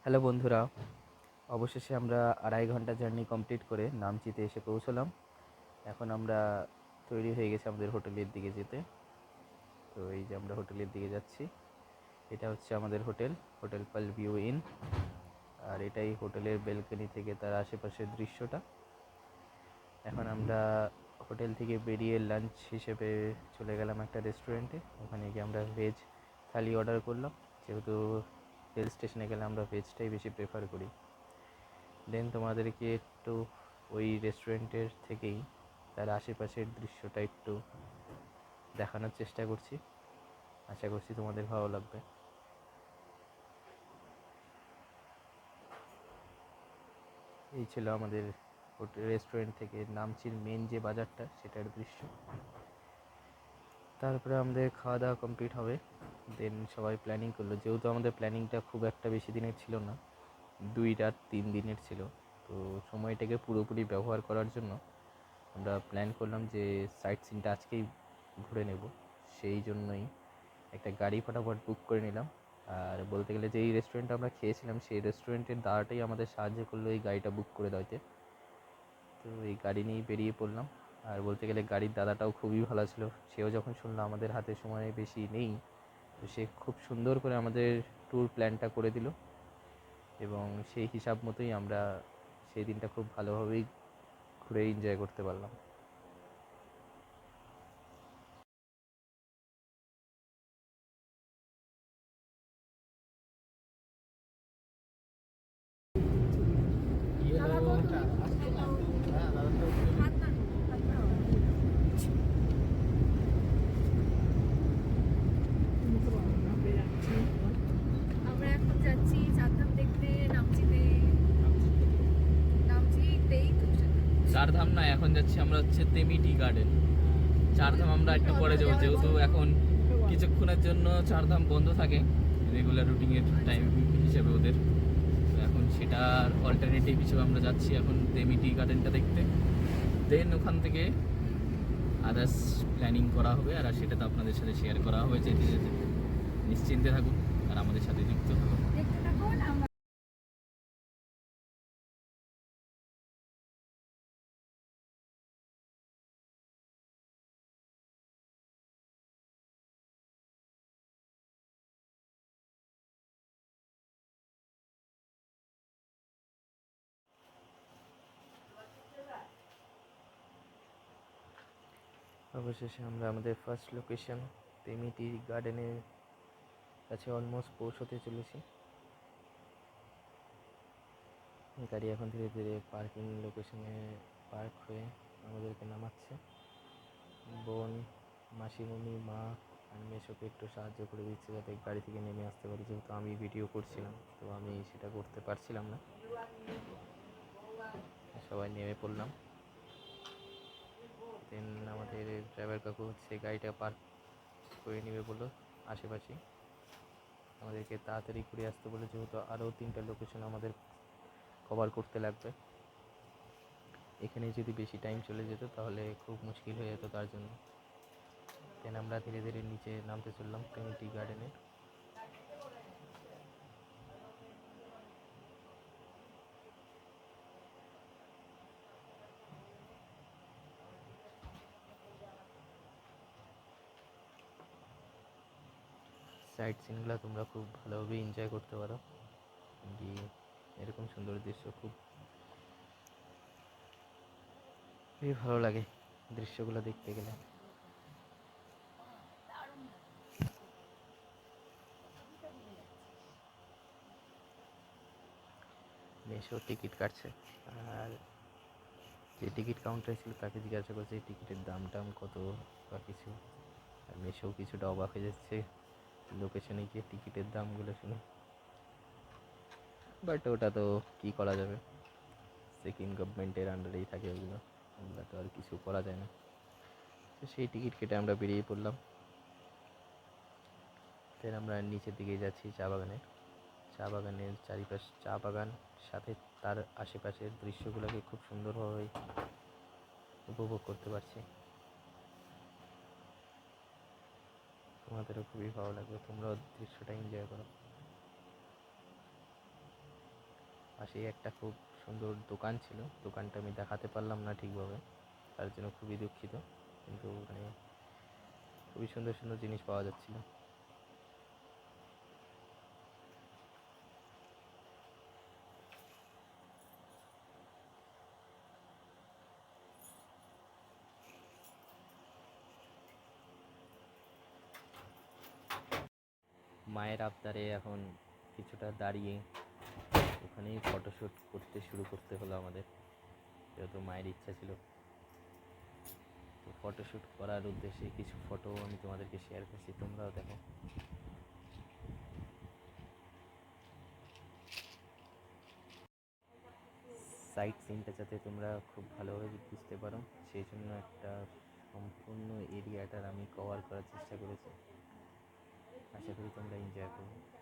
Hello বন্ধুরা, অবশেষে আমরা 2.5 ঘন্টা জার্নি কমপ্লিট করে নামচিতে এসে পৌঁছলাম। এখন আমরা তৈরি হয়ে গেছি আমাদের হোটেলের দিকে যেতে। তো এই যে আমরা হোটেলের দিকে যাচ্ছি। এটা হচ্ছে আমাদের hotel, hotel Pal view inn. আর এটাই হোটেলের বেলকনি থেকে তার আশেপাশের দৃশ্যটা। এখন আমরা হোটেল থেকে বেরিয়ে লাঞ্চ হিসেবে চলে গেলাম একটা রেস্টুরেন্টে। ওখানে গিয়ে আমরা ভেজ থালি অর্ডার করলাম, যেহেতু হিল স্টেশনে গেলে আমরা ভেজটাই বেশি প্রেফার করি। দেন তোমাদেরকে একটু ওই রেস্টুরেন্টের থেকেই তার আশেপাশের দৃশ্যটা একটু দেখানোর চেষ্টা করছি। আশা করছি তোমাদের ভালো লাগবে। এই ছিল আমাদের হোটেল রেস্টুরেন্ট থেকে নামচির মেন যে বাজারটা সেটার দৃশ্য। তারপরে আমাদের খাওয়া দাওয়া কমপ্লিট হবে। দেন সবাই প্ল্যানিং করলো, যেহেতু আমাদের প্ল্যানিংটা খুব একটা বেশি দিনের ছিল না, 2 রাত 3 দিনের ছিল। তো সময়টাকে পুরোপুরি ব্যবহার করার জন্য আমরা প্ল্যান করলাম যে সাইট সিনটা আজকেই ঘুরে নেব। সেই জন্যই একটা গাড়ি ফটাফট বুক করে নিলাম। আর বলতে গেলে যেই রেস্টুরেন্টে আমরা খেয়েছিলাম সেই রেস্টুরেন্টের দাদাটাই আমাদের সাহায্য করলো এই গাড়িটা বুক করে দেওয়াতে। তো এই গাড়ি নিয়েই বেরিয়ে পড়লাম। আর বলতে গেলে গাড়ির দাদাটাও খুবই ভালো ছিল। সেও যখন শুনলো আমাদের হাতে সময় বেশি নেই, তো সে খুব সুন্দর করে আমাদের ট্যুর প্ল্যানটা করে দিল। এবং সেই হিসাব মতোই আমরা সেই দিনটা খুব ভালোভাবেই ঘুরে এনজয় করতে পারলাম। আমরা এখন যাচ্ছি চারধাম দেখতে নামচিতে। নামচিতেই তো চারধাম না, এখন যাচ্ছি আমরা হচ্ছে তেমিটি গার্ডেন। চারধাম আমরা একটু পরে যাবো, যেহেতু এখন কিছুক্ষণের জন্য চারধাম বন্ধ থাকে রেগুলার রুটিনের টাইম হিসেবে ওদের। তো এখন সেটার অল্টারনেটিভ হিসেবে আমরা যাচ্ছি এখন তেমিটি গার্ডেনটা দেখতে। দেন ওখান থেকে আদার্স প্ল্যানিং করা হবে, আর সেটা তো আপনাদের সাথে শেয়ার করা হবে যেতে যেতে। নিশ্চিন্তে থাকুন আর আমাদের সাথে যুক্ত থাকুন। দেখতে থাকুন। অবশেষে আমরা আমাদের ফার্স্ট লোকেশন তেমিটি গার্ডেনের কাছে অলমোস্ট পৌঁছতে চলেছি। গাড়ি এখন ধীরে ধীরে পার্কিং লোকেশনে পার্ক হয়ে আমাদেরকে নামাচ্ছে। বোন, মাসিমণি, মা আর মেসোকে একটু সাহায্য করে দিচ্ছে যাতে গাড়ি থেকে নেমে আসতে পারি, যেহেতু আমি ভিডিও করছিলাম তো আমি সেটা করতে পারছিলাম না। সবাই নেমে পড়লাম। দেন আমাদের ড্রাইভার কাকু হচ্ছে গাড়িটা পার্ক করে নেবে বললো আশেপাশে। আমাদেরকে তাড়াতাড়ি ঘুরে আসতে বলে, যেহেতু আরও 3টা লোকেশন আমাদের কভার করতে লাগবে। এখানে যদি বেশি টাইম চলে যেত তাহলে খুব মুশকিল হয়ে যেত তার জন্য। দেন আমরা ধীরে ধীরে নিচে নামতে চললাম ট্রিনিটি গার্ডেনে। সাইট সিনগুলো তোমরা খুব ভালোভাবে এনজয় করতে পারো। গিয়ে এরকম সুন্দর দৃশ্য খুবই ভালো লাগে দৃশ্যগুলো দেখতে গেলে। মেশো টিকিট কাটছে, আর যে টিকিট কাউন্টার ছিল তাকে জিজ্ঞাসা করছে এই টিকিটের দাম টাম কত বা কিছু। আর মেশোও কিছুটা অবাক হয়ে যাচ্ছে লোকেশনে গিয়ে টিকিটের দামগুলো শুনে। বাট ওটা তো কী করা যাবে, সিকিম গভর্নমেন্টের আন্ডারেই থাকে ওগুলো, ওগুলো তো আর কিছু করা যায় না। তো সেই টিকিট কেটে আমরা বেরিয়ে পড়লাম। দেন আমরা নিচের দিকে যাচ্ছি চা বাগানের চারিপাশ চা বাগান, সাথে তার আশেপাশের দৃশ্যগুলোকে খুব সুন্দরভাবে উপভোগ করতে পারছি। তোমাদেরও খুবই ভালো লাগবে, তোমরাও দৃশ্যটা এনজয় করো। পাশেই একটা খুব সুন্দর দোকান ছিল, দোকানটা আমি দেখাতে পারলাম না ঠিকভাবে, তার জন্য খুবই দুঃখিত। কিন্তু মানে খুবই সুন্দর সুন্দর জিনিস পাওয়া যাচ্ছিল। মায়ের আবদারে এখন কিছুটা দাঁড়িয়ে ওখানেই ফটোশ্যুট করতে শুরু করতে হলো আমাদের, যেহেতু মায়ের ইচ্ছা ছিল। তো ফটোশ্যুট করার উদ্দেশ্যে কিছু ফটো আমি তোমাদেরকে শেয়ার করছি, তোমরাও দেখো। সাইট সিনটা যাতে তোমরা খুব ভালোভাবে বুঝতে পারো, সেই জন্য একটা সম্পূর্ণ এরিয়াটার আমি কভার করার চেষ্টা করেছি। আশা করি তোমরা এনজয় করবে।